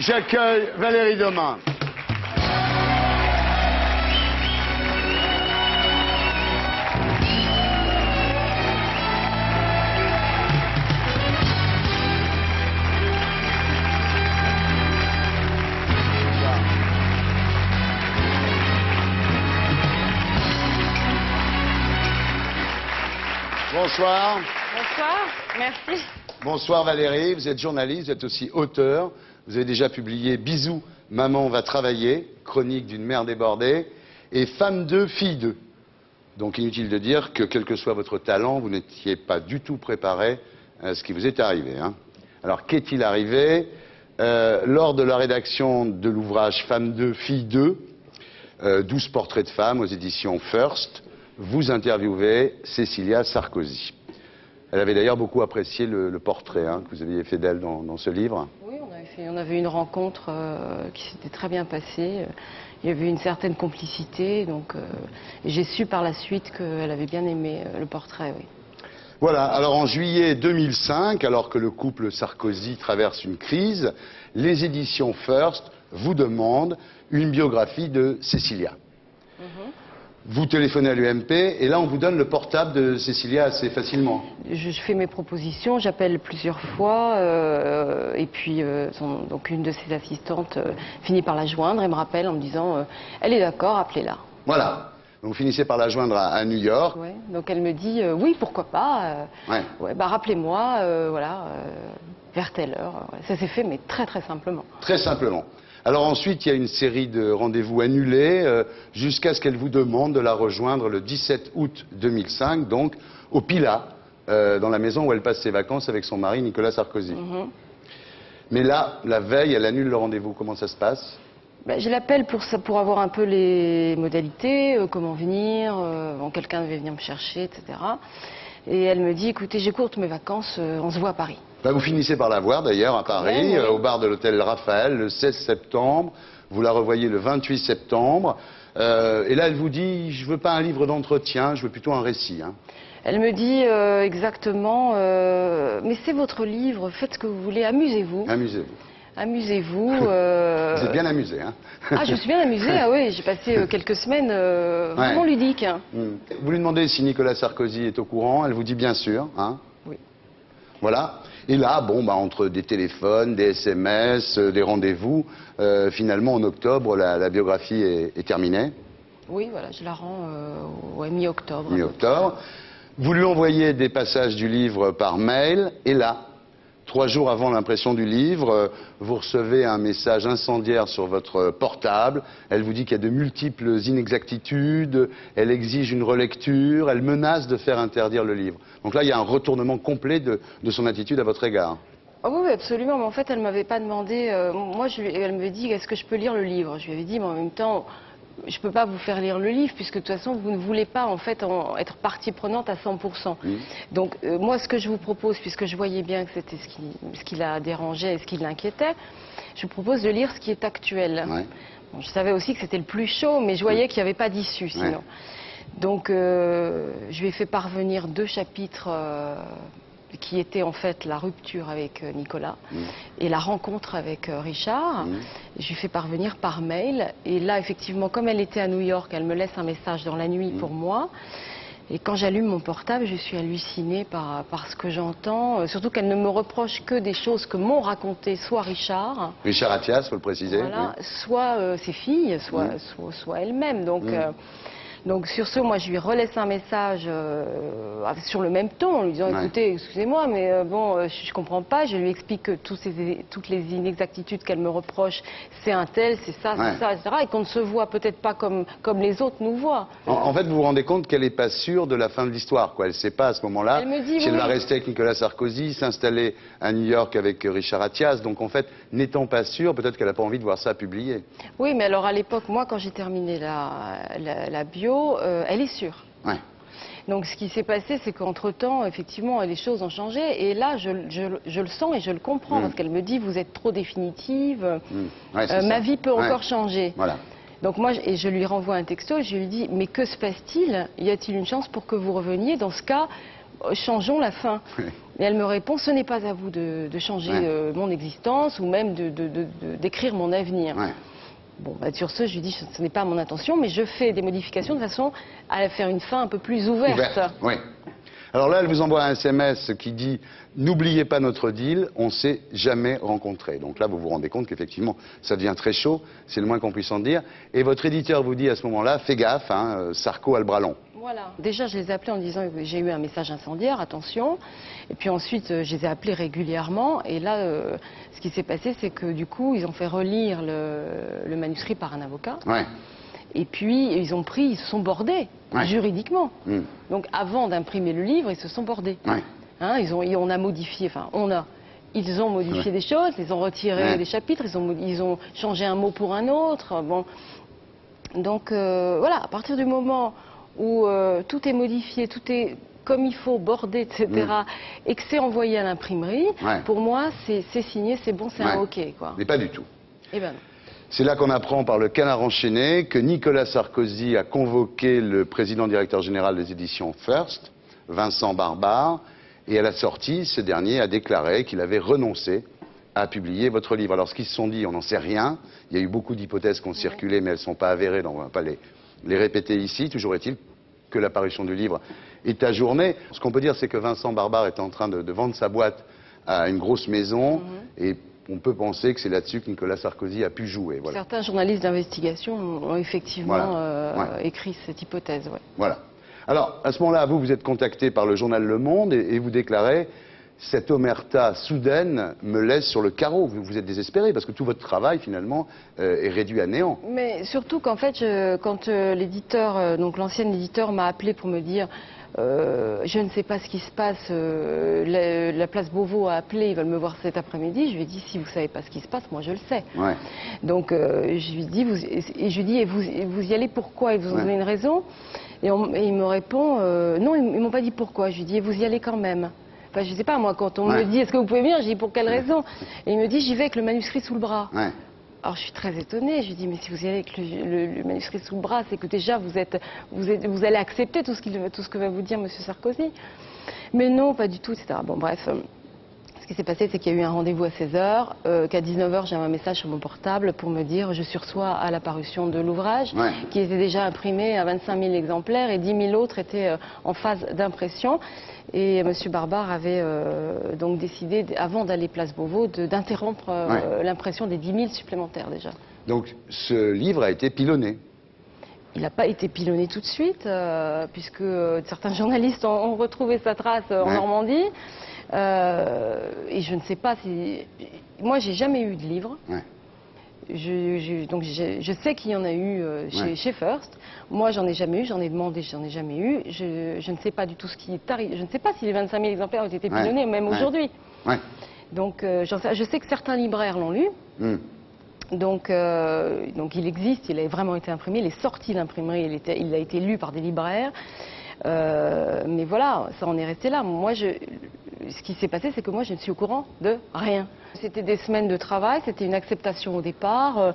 j'accueille Valérie Domin. Bonsoir. Bonsoir, merci. Bonsoir Valérie, vous êtes journaliste, vous êtes aussi auteur. Vous avez déjà publié Bisous, maman va travailler, chronique d'une mère débordée, et Femme 2, fille 2. Donc inutile de dire que quel que soit votre talent, vous n'étiez pas du tout préparé à ce qui vous est arrivé. Hein. Alors qu'est-il arrivé lors de la rédaction de l'ouvrage Femme 2, fille 2, 12 portraits de femmes aux éditions First, vous interviewez Cécilia Sarkozy. Elle avait d'ailleurs beaucoup apprécié le portrait que vous aviez fait d'elle dans ce livre. Oui, on avait une rencontre qui s'était très bien passée. Il y avait une certaine complicité, donc j'ai su par la suite qu'elle avait bien aimé le portrait, oui. Voilà, alors en juillet 2005, alors que le couple Sarkozy traverse une crise, les éditions First vous demandent une biographie de Cécilia. Vous téléphonez à l'UMP et là on vous donne le portable de Cécilia assez facilement. Je fais mes propositions, j'appelle plusieurs fois et puis donc une de ses assistantes finit par la joindre et me rappelle en me disant elle est d'accord, appelez-la. Voilà, donc vous finissez par la joindre à New York. Ouais, donc elle me dit oui pourquoi pas, rappelez-moi vers telle heure. Ça s'est fait mais très très simplement. Très simplement. Alors ensuite, il y a une série de rendez-vous annulés jusqu'à ce qu'elle vous demande de la rejoindre le 17 août 2005, donc au Pilat, dans la maison où elle passe ses vacances avec son mari Nicolas Sarkozy. Mais là, la veille, elle annule le rendez-vous. Comment ça se passe ? Je l'appelle pour avoir un peu les modalités, comment venir, quelqu'un devait venir me chercher, etc. Et elle me dit, écoutez, j'écourte mes vacances, on se voit à Paris. Vous finissez par la voir d'ailleurs à Paris, au bar de l'hôtel Raphaël, le 16 septembre. Vous la revoyez le 28 septembre. Et là, elle vous dit, je veux pas un livre d'entretien, je veux plutôt un récit. Elle me dit exactement, mais c'est votre livre, faites ce que vous voulez, amusez-vous. Amusez-vous. Amusez-vous. Vous êtes bien amusé, Ah, je me suis bien amusée, ah oui, j'ai passé quelques semaines vraiment ludiques. Vous lui demandez si Nicolas Sarkozy est au courant, elle vous dit bien sûr. Oui. Voilà. Et là, entre des téléphones, des SMS, des rendez-vous, finalement en octobre, la biographie est terminée. Oui, voilà, je la rends mi-octobre. Mi-octobre. Vous lui envoyez des passages du livre par mail, et là, 3 jours avant l'impression du livre, vous recevez un message incendiaire sur votre portable. Elle vous dit qu'il y a de multiples inexactitudes, elle exige une relecture, elle menace de faire interdire le livre. Donc là, il y a un retournement complet de son attitude à votre égard. Ah oui, absolument, mais en fait, elle ne m'avait pas demandé... elle me dit, est-ce que je peux lire le livre? Je lui avais dit, mais en même temps... Je ne peux pas vous faire lire le livre puisque de toute façon vous ne voulez pas en fait être partie prenante à 100%. Donc moi ce que je vous propose, puisque je voyais bien que c'était ce qui la dérangeait et ce qui l'inquiétait, je vous propose de lire ce qui est actuel. Bon, je savais aussi que c'était le plus chaud, mais je voyais qu'il n'y avait pas d'issue sinon. Donc je lui ai fait parvenir 2 chapitres qui étaient en fait la rupture avec Nicolas et la rencontre avec Richard. Je lui fais parvenir par mail. Et là, effectivement, comme elle était à New York, elle me laisse un message dans la nuit pour moi. Et quand j'allume mon portable, je suis hallucinée par ce que j'entends. Surtout qu'elle ne me reproche que des choses que m'ont racontées soit Richard... Richard Attias, faut le préciser. Voilà, soit ses filles, soit elle-même. Donc sur ce, moi je lui relaisse un message sur le même ton, en lui disant écoutez, excusez-moi, mais je comprends pas. Je lui explique que toutes les inexactitudes qu'elle me reproche, c'est un tel, c'est ça, etc. Et qu'on ne se voit peut-être pas comme les autres nous voient. En fait, vous vous rendez compte qu'elle n'est pas sûre de la fin de l'histoire, quoi. Elle ne sait pas à ce moment-là si elle va rester avec Nicolas Sarkozy, s'installer à New York avec Richard Attias. Donc en fait, n'étant pas sûre, peut-être qu'elle n'a pas envie de voir ça publié. Oui, mais alors à l'époque, moi, quand j'ai terminé la bio, elle est sûre. Donc ce qui s'est passé, c'est qu'entre-temps, effectivement, les choses ont changé. Et là, je le sens et je le comprends. Parce qu'elle me dit, vous êtes trop définitive. Ma vie peut encore changer. Donc moi, je lui renvoie un texto et je lui dis, mais que se passe-t-il? Y a-t-il une chance pour que vous reveniez? Dans ce cas, changeons la fin. Oui. Et elle me répond, ce n'est pas à vous de changer mon existence ou même d'écrire mon avenir. Ouais. Bon, bah, sur ce, je lui dis, ce n'est pas mon intention, mais je fais des modifications de façon à faire une fin un peu plus ouverte. Oui. Alors là, elle vous envoie un SMS qui dit « N'oubliez pas notre deal, on ne s'est jamais rencontrés ». Donc là, vous vous rendez compte qu'effectivement, ça devient très chaud, c'est le moins qu'on puisse en dire. Et votre éditeur vous dit à ce moment-là « Fais gaffe, hein, Sarko a le bras long ». Voilà. Déjà, je les ai appelés en disant que j'ai eu un message incendiaire, attention. Et puis ensuite, je les ai appelés régulièrement. Et là, ce qui s'est passé, c'est que du coup, ils ont fait relire le manuscrit par un avocat. Ouais. Et puis, ils se sont bordés, juridiquement. Donc, avant d'imprimer le livre, ils se sont bordés. Ouais. Hein, on a modifié, ils ont modifié des choses, ils ont retiré des chapitres, ils ont changé un mot pour un autre. Bon. Donc, voilà, à partir du moment où tout est modifié, tout est comme il faut, bordé, etc., et que c'est envoyé à l'imprimerie, pour moi, c'est signé, c'est bon, c'est un OK, quoi. Mais pas du tout. Eh ben non. C'est là qu'on apprend par le Canard enchaîné que Nicolas Sarkozy a convoqué le président directeur général des éditions First, Vincent Barbare, et à la sortie, ce dernier a déclaré qu'il avait renoncé à publier votre livre. Alors ce qu'ils se sont dit, on n'en sait rien. Il y a eu beaucoup d'hypothèses qui ont circulé, mais elles ne sont pas avérées, donc on ne va pas les répéter ici. Toujours est-il que la parution du livre est ajournée. Ce qu'on peut dire, c'est que Vincent Barbare est en train de vendre sa boîte à une grosse maison, et on peut penser que c'est là-dessus que Nicolas Sarkozy a pu jouer. Voilà. Certains journalistes d'investigation ont effectivement écrit cette hypothèse. Voilà. Alors, à ce moment-là, vous êtes contacté par le journal Le Monde et vous déclarez « Cette omerta soudaine me laisse sur le carreau ». Vous êtes désespéré parce que tout votre travail, finalement, est réduit à néant. Mais surtout qu'en fait, quand l'éditeur, donc l'ancien éditeur m'a appelé pour me dire je ne sais pas ce qui se passe, la place Beauvau a appelé, ils veulent me voir cet après-midi. Je lui ai dit, si vous ne savez pas ce qui se passe, moi je le sais. Ouais. Donc je lui dis, et vous y allez pourquoi? Ils vous ont donné une raison? Et il me répond, non, ils ne m'ont pas dit pourquoi. Je lui dis, et vous y allez quand même? Enfin, je ne sais pas, moi, quand on me dit, est-ce que vous pouvez venir? Je dis, pour quelle raison? Et il me dit, j'y vais avec le manuscrit sous le bras. Alors je suis très étonnée, je lui dis mais si vous y allez avec le manuscrit sous le bras, c'est que déjà vous allez accepter tout ce que va vous dire M. Sarkozy. Mais non, pas du tout, etc. Bon bref, ce qui s'est passé c'est qu'il y a eu un rendez-vous à 16h, qu'à 19h j'ai un message sur mon portable pour me dire je sursois à la parution de l'ouvrage, qui était déjà imprimé à 25 000 exemplaires et 10 000 autres étaient en phase d'impression. Et M. Barbare avait donc décidé, avant d'aller place Beauvau, d'interrompre l'impression des 10 000 supplémentaires déjà. Donc ce livre a été pilonné? Il n'a pas été pilonné tout de suite, puisque certains journalistes ont retrouvé sa trace en Normandie. Et je ne sais pas si... Moi, j'ai jamais eu de livre. Donc je sais qu'il y en a eu chez First. Moi, j'en ai jamais eu, j'en ai demandé, j'en ai jamais eu. Je ne sais pas du tout ce qui est arrivé. Je ne sais pas si les 25 000 exemplaires ont été pilonnés, même aujourd'hui. Donc je sais que certains libraires l'ont lu. Donc il existe, il a vraiment été imprimé, il est sorti d'imprimerie, il a été lu par des libraires. Mais voilà, ça en est resté là. Moi, ce qui s'est passé, c'est que moi, je ne suis au courant de rien. C'était des semaines de travail, c'était une acceptation au départ.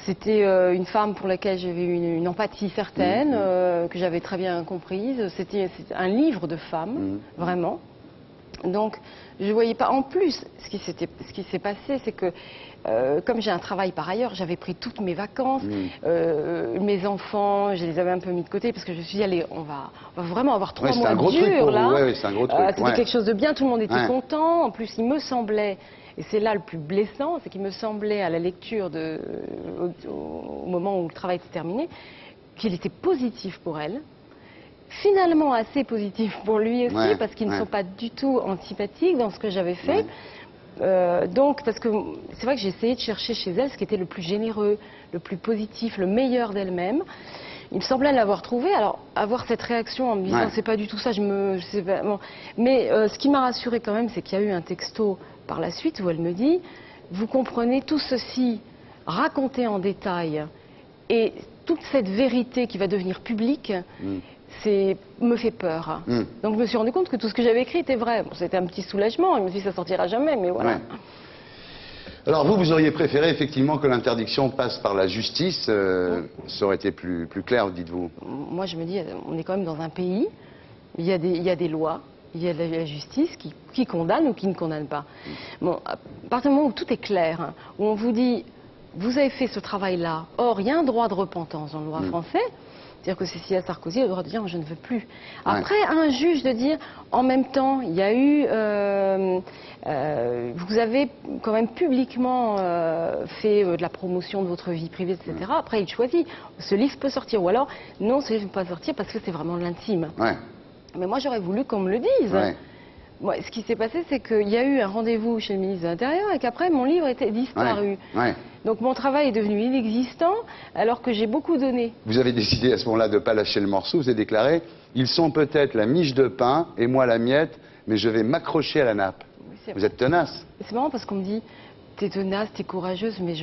C'était une femme pour laquelle j'avais eu une empathie certaine, que j'avais très bien comprise. C'était un livre de femmes, vraiment. Donc, je ne voyais pas. En plus, ce qui s'est passé, c'est que, comme j'ai un travail par ailleurs, j'avais pris toutes mes vacances, mes enfants, je les avais un peu mis de côté, parce que je me suis dit, allez, on va vraiment avoir 3 mois durs, là. C'est un gros truc. C'était quelque chose de bien, tout le monde était content. En plus, il me semblait, et c'est là le plus blessant, c'est qu'il me semblait, à la lecture, au moment où le travail était terminé, qu'il était positif pour elle. Finalement assez positif pour lui aussi, parce qu'ils ne sont pas du tout antipathiques dans ce que j'avais fait. Donc, parce que c'est vrai que j'ai essayé de chercher chez elle ce qui était le plus généreux, le plus positif, le meilleur d'elle-même. Il me semblait l'avoir trouvé. Alors, avoir cette réaction en me disant c'est pas du tout ça, je sais pas, bon. Mais ce qui m'a rassurée quand même, c'est qu'il y a eu un texto par la suite où elle me dit vous comprenez, tout ceci raconté en détail et toute cette vérité qui va devenir publique, me fait peur. Donc je me suis rendu compte que tout ce que j'avais écrit était vrai. Bon, c'était un petit soulagement, je me suis dit ça sortira jamais, mais voilà. Alors vous auriez préféré effectivement que l'interdiction passe par la justice, ça aurait été plus clair, dites-vous? Moi je me dis, on est quand même dans un pays, il y a des lois, il y a la justice qui condamne ou qui ne condamne pas. Bon, à partir du moment où tout est clair, hein, où on vous dit, vous avez fait ce travail-là, or il y a un droit de repentance dans le droit français, c'est-à-dire que Cécilia Sarkozy a le droit de dire je ne veux plus. Après, un juge de dire en même temps, il y a eu, vous avez quand même publiquement fait de la promotion de votre vie privée, etc. Après, il choisit. Ce livre peut sortir ou alors non, ce livre ne peut pas sortir parce que c'est vraiment de l'intime. Ouais. Mais moi, j'aurais voulu qu'on me le dise. Ouais. Moi, ce qui s'est passé, c'est qu'il y a eu un rendez-vous chez le ministre de l'Intérieur et qu'après, mon livre était disparu. Ouais. Donc mon travail est devenu inexistant alors que j'ai beaucoup donné. Vous avez décidé à ce moment-là de ne pas lâcher le morceau, vous avez déclaré « Ils sont peut-être la miche de pain et moi la miette, mais je vais m'accrocher à la nappe Oui, ». Vous êtes tenace. C'est marrant parce qu'on me dit « T'es tenace, t'es courageuse », mais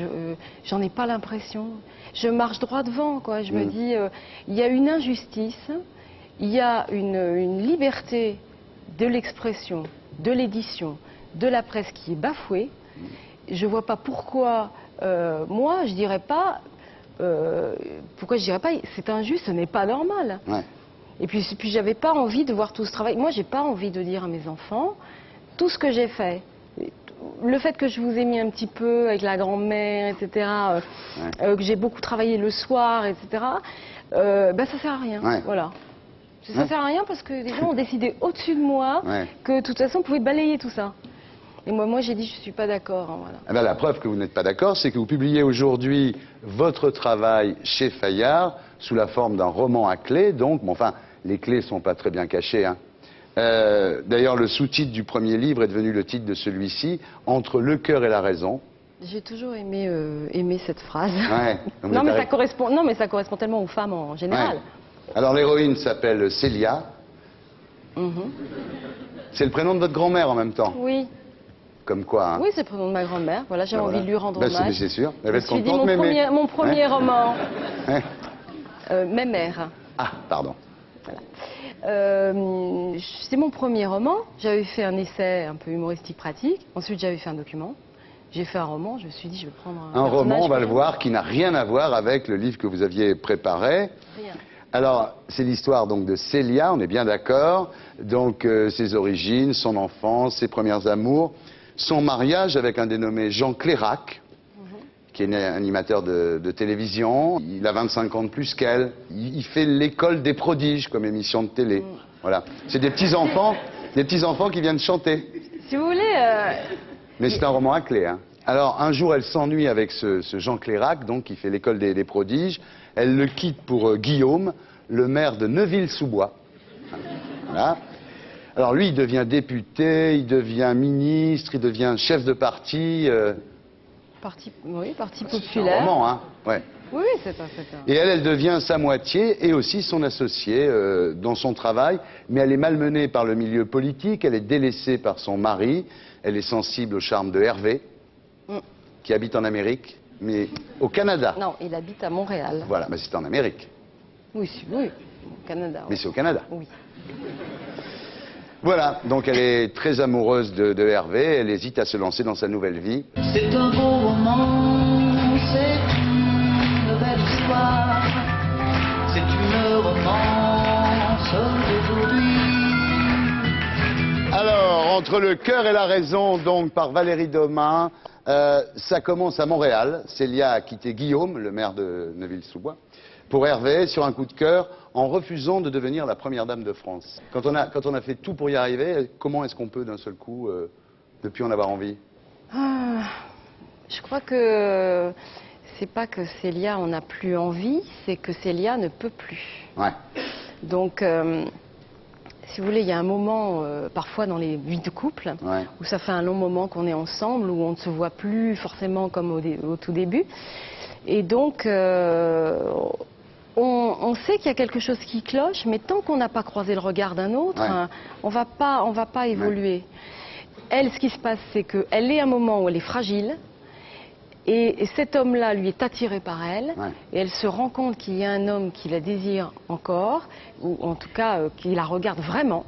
j'en ai pas l'impression. Je marche droit devant, quoi. Je me dis, il y a une injustice, il y a une liberté de l'expression, de l'édition, de la presse qui est bafouée. Je vois pas pourquoi, moi, je dirais pas, c'est injuste, ce n'est pas normal. Ouais. Et puis j'avais pas envie de voir tout ce travail. Moi, j'ai pas envie de dire à mes enfants tout ce que j'ai fait. Le fait que je vous ai mis un petit peu avec la grand-mère, etc., que j'ai beaucoup travaillé le soir, etc., ben ça sert à rien. Ouais. Voilà. Ça sert à rien parce que les gens ont décidé au-dessus de moi que de toute façon, on pouvait balayer tout ça. Et moi j'ai dit, je suis pas d'accord. Hein, voilà. Eh ben, la preuve que vous n'êtes pas d'accord, c'est que vous publiez aujourd'hui votre travail chez Fayard sous la forme d'un roman à clés. Donc, bon, enfin, les clés sont pas très bien cachées. Hein. D'ailleurs, le sous-titre du premier livre est devenu le titre de celui-ci, Entre le cœur et la raison. J'ai toujours aimé cette phrase. Ouais. Non, mais ça correspond tellement aux femmes en général. Ouais. Alors, l'héroïne s'appelle Célia. C'est le prénom de votre grand-mère en même temps. Oui. Comme quoi, hein. Oui, c'est le prénom de ma grand-mère. Voilà, j'ai envie de lui rendre ben, hommage. c'est sûr. Elle va être Je me suis dit, contente, mon premier roman, Ouais. Mémère. Ah, pardon. C'est mon premier roman. J'avais fait un essai un peu humoristique pratique. Ensuite, j'avais fait un document. J'ai fait un roman. Je me suis dit, je vais prendre un roman, on va le voir, qui n'a rien à voir avec le livre que vous aviez préparé. Rien. Alors, c'est l'histoire donc de Célia, on est bien d'accord. Donc, ses origines, son enfance, ses premiers amours, son mariage avec un dénommé Jean Clérac, qui est animateur de télévision. Il a 25 ans de plus qu'elle. Il fait l'école des prodiges comme émission de télé. Voilà. C'est des petits-enfants qui viennent chanter. Si vous voulez... Mais c'est un roman à clé, hein. Alors, un jour, elle s'ennuie avec ce Jean Clérac, donc, qui fait l'école des prodiges. Elle le quitte pour Guillaume, le maire de Neuville-sous-Bois. Voilà. Alors, lui, il devient député, il devient ministre, il devient chef de parti. Parti populaire. C'est un roman, hein. Ouais. Oui, c'est un... Et elle devient sa moitié et aussi son associée dans son travail. Mais elle est malmenée par le milieu politique, elle est délaissée par son mari, elle est sensible au charme de Hervé, qui habite en Amérique, mais au Canada. Non, il habite à Montréal. Voilà, mais c'est en Amérique. Oui, au Canada. Mais c'est au Canada. Oui. Voilà, donc elle est très amoureuse de Hervé, elle hésite à se lancer dans sa nouvelle vie. C'est un beau roman, c'est une belle histoire, c'est une romance d'aujourd'hui. Alors, Entre le cœur et la raison, donc par Valérie Domin, ça commence à Montréal. Célia a quitté Guillaume, le maire de Neuville-sous-Bois, pour Hervé, sur un coup de cœur, en refusant de devenir la première dame de France. Quand on a fait tout pour y arriver, comment est-ce qu'on peut d'un seul coup, depuis en avoir envie? Je crois que c'est pas que Célia en a plus envie, c'est que Célia ne peut plus. Ouais. Donc, si vous voulez, il y a un moment, parfois dans les vies de couple, où ça fait un long moment qu'on est ensemble, où on ne se voit plus forcément comme au tout début. Et donc, on sait qu'il y a quelque chose qui cloche, mais tant qu'on n'a pas croisé le regard d'un autre, on va pas évoluer. Elle, ce qui se passe, c'est qu'elle est à un moment où elle est fragile, et cet homme-là lui est attiré par elle, et elle se rend compte qu'il y a un homme qui la désire encore, ou en tout cas qui la regarde vraiment,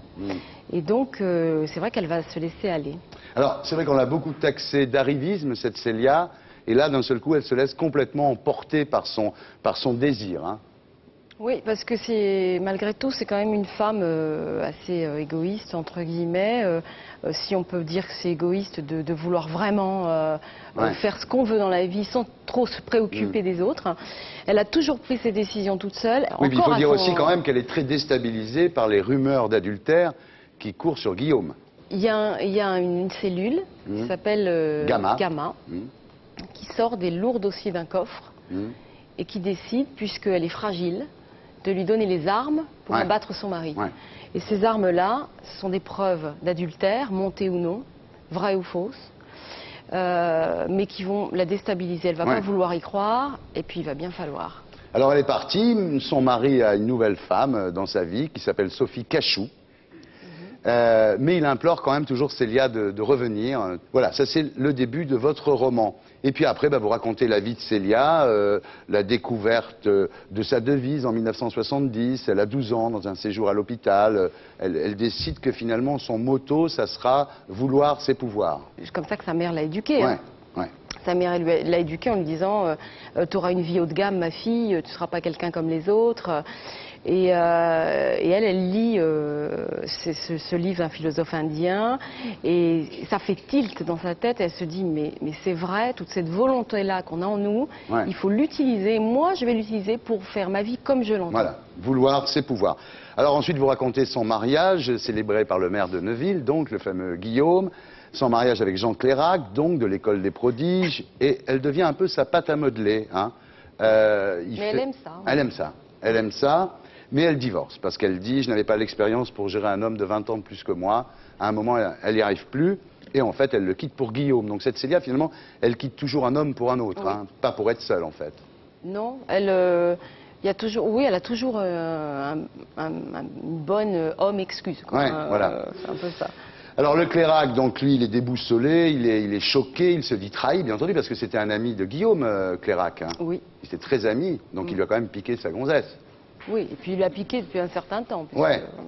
et donc c'est vrai qu'elle va se laisser aller. Alors, c'est vrai qu'on l'a beaucoup taxé d'arrivisme, cette Célia, et là, d'un seul coup, elle se laisse complètement emporter par son désir. Hein. Oui, parce que malgré tout, c'est quand même une femme assez égoïste, entre guillemets. Si on peut dire que c'est égoïste de vouloir vraiment faire ce qu'on veut dans la vie sans trop se préoccuper des autres. Elle a toujours pris ses décisions toute seule. Oui, mais il faut dire aussi quand même qu'elle est très déstabilisée par les rumeurs d'adultère qui courent sur Guillaume. Il y a une cellule qui s'appelle Gamma, qui sort des lourds dossiers d'un coffre et qui décide, puisqu'elle est fragile, de lui donner les armes pour abattre son mari. Et ces armes-là sont des preuves d'adultère, montées ou non, vraies ou fausses, mais qui vont la déstabiliser. Elle ne va pas vouloir y croire, et puis il va bien falloir. Alors elle est partie, son mari a une nouvelle femme dans sa vie qui s'appelle Sophie Cachou. Mais il implore quand même toujours Célia de revenir. Voilà, ça c'est le début de votre roman. Et puis après, vous racontez la vie de Célia, la découverte de sa devise en 1970. Elle a 12 ans dans un séjour à l'hôpital. Elle décide que finalement son motto, ça sera « vouloir c'est pouvoir ». C'est comme ça que sa mère l'a éduquée. Sa mère l'a éduquée en lui disant tu auras une vie haut de gamme, ma fille, tu ne seras pas quelqu'un comme les autres. Et elle lit ce livre d'un philosophe indien et ça fait tilt dans sa tête. Elle se dit mais c'est vrai, toute cette volonté-là qu'on a en nous, il faut l'utiliser. Moi, je vais l'utiliser pour faire ma vie comme je l'entends. Voilà, vouloir, c'est pouvoir. Alors ensuite, vous racontez son mariage, célébré par le maire de Neuville, donc le fameux Guillaume. Son mariage avec Jean Clairac, donc de l'école des prodiges. Et elle devient un peu sa pâte à modeler. Elle aime ça. Elle aime ça. Elle aime ça. Mais elle divorce, parce qu'elle dit « je n'avais pas l'expérience pour gérer un homme de 20 ans de plus que moi ». À un moment, elle n'y arrive plus, et en fait, elle le quitte pour Guillaume. Donc cette Célia, finalement, elle quitte toujours un homme pour un autre, pas pour être seule, en fait. Non, elle a toujours une bonne homme excuse. Voilà. C'est un peu ça. Alors le Clairac, donc lui, il est déboussolé, il est choqué, il se dit trahi, bien entendu, parce que c'était un ami de Guillaume, Clairac. Oui. Ils étaient très amis, donc il lui a quand même piqué sa gonzesse. Oui, et puis il l'a piqué depuis un certain temps.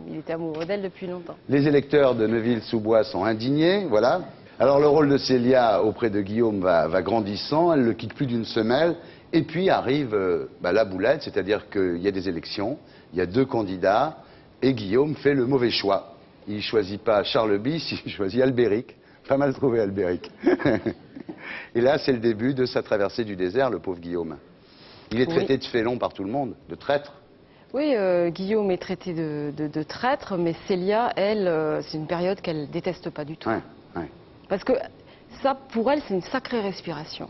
Il était amoureux d'elle depuis longtemps. Les électeurs de Neuville-sous-Bois sont indignés, voilà. Alors le rôle de Célia auprès de Guillaume va grandissant, elle le quitte plus d'une semelle, et puis arrive la boulette, c'est-à-dire qu'il y a des élections, il y a 2 candidats, et Guillaume fait le mauvais choix. Il ne choisit pas Charles Bis, il choisit Albéric. Pas mal trouvé Albéric. Et là, c'est le début de sa traversée du désert, le pauvre Guillaume. Il est traité de félon par tout le monde, de traître. Oui, Guillaume est traité de traître, mais Célia, elle, c'est une période qu'elle déteste pas du tout. Parce que ça, pour elle, c'est une sacrée respiration.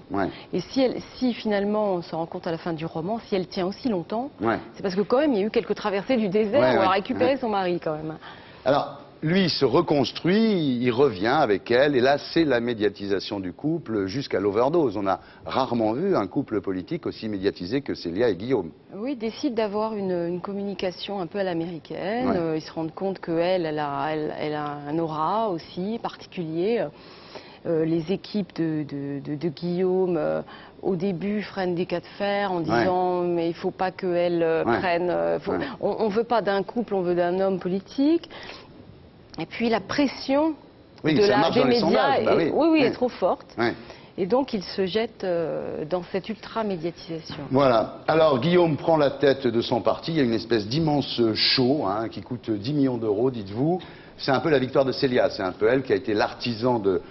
Et si finalement, on se rend compte à la fin du roman, si elle tient aussi longtemps, c'est parce que quand même, il y a eu quelques traversées du désert où elle a récupéré son mari quand même. Alors, lui, il se reconstruit, il revient avec elle, et là, c'est la médiatisation du couple jusqu'à l'overdose. On a rarement vu un couple politique aussi médiatisé que Célia et Guillaume. Oui, ils décident d'avoir une communication un peu à l'américaine. Ils se rendent compte qu'elle, elle a un aura aussi particulier. Les équipes de Guillaume, au début, freinent des cas de fer en disant mais il ne faut pas qu'elle prenne... On ne veut pas d'un couple, on veut d'un homme politique. Et puis la pression des médias est trop forte. Et donc il se jette dans cette ultra-médiatisation. Voilà. Alors Guillaume prend la tête de son parti. Il y a une espèce d'immense show qui coûte 10 millions d'euros, dites-vous. C'est un peu la victoire de Célia. C'est un peu elle qui a été l'artisan de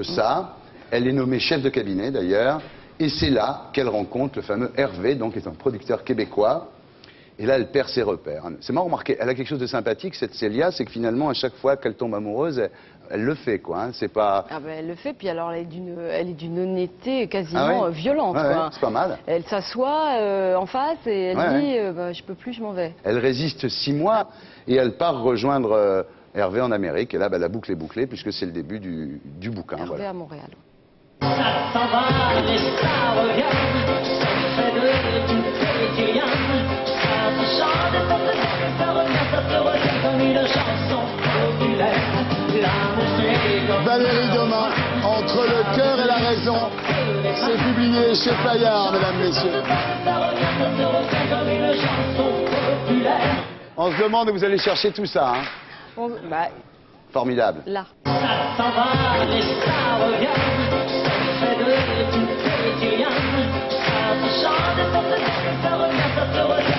ça. Elle est nommée chef de cabinet d'ailleurs. Et c'est là qu'elle rencontre le fameux Hervé, donc qui est un producteur québécois. Et là, elle perd ses repères. C'est marrant, remarquez, elle a quelque chose de sympathique, cette Célia, c'est que finalement, à chaque fois qu'elle tombe amoureuse, elle le fait, quoi. C'est pas... elle le fait, puis alors elle est d'une honnêteté quasiment violente. C'est pas mal. Elle s'assoit en face et elle dit je peux plus, je m'en vais. Elle résiste 6 mois et elle part rejoindre Hervé en Amérique. Et là, la boucle est bouclée puisque c'est le début du bouquin. Hervé à Montréal. Ça s'en va et ça revient, ça fait de tout quotidien. Ça se chante et ça se laisse, ça revient comme une chanson populaire. La musique... Valérie Domin, Entre le cœur et la raison, c'est publié chez Fayard, mesdames, messieurs. Ça revient comme une chanson populaire. On se demande où vous allez chercher tout ça, Formidable. Là. Ça s'en va et ça revient. Ça fait de tout quotidien. Ça se chante et ça se laisse, ça revient, ça se revient.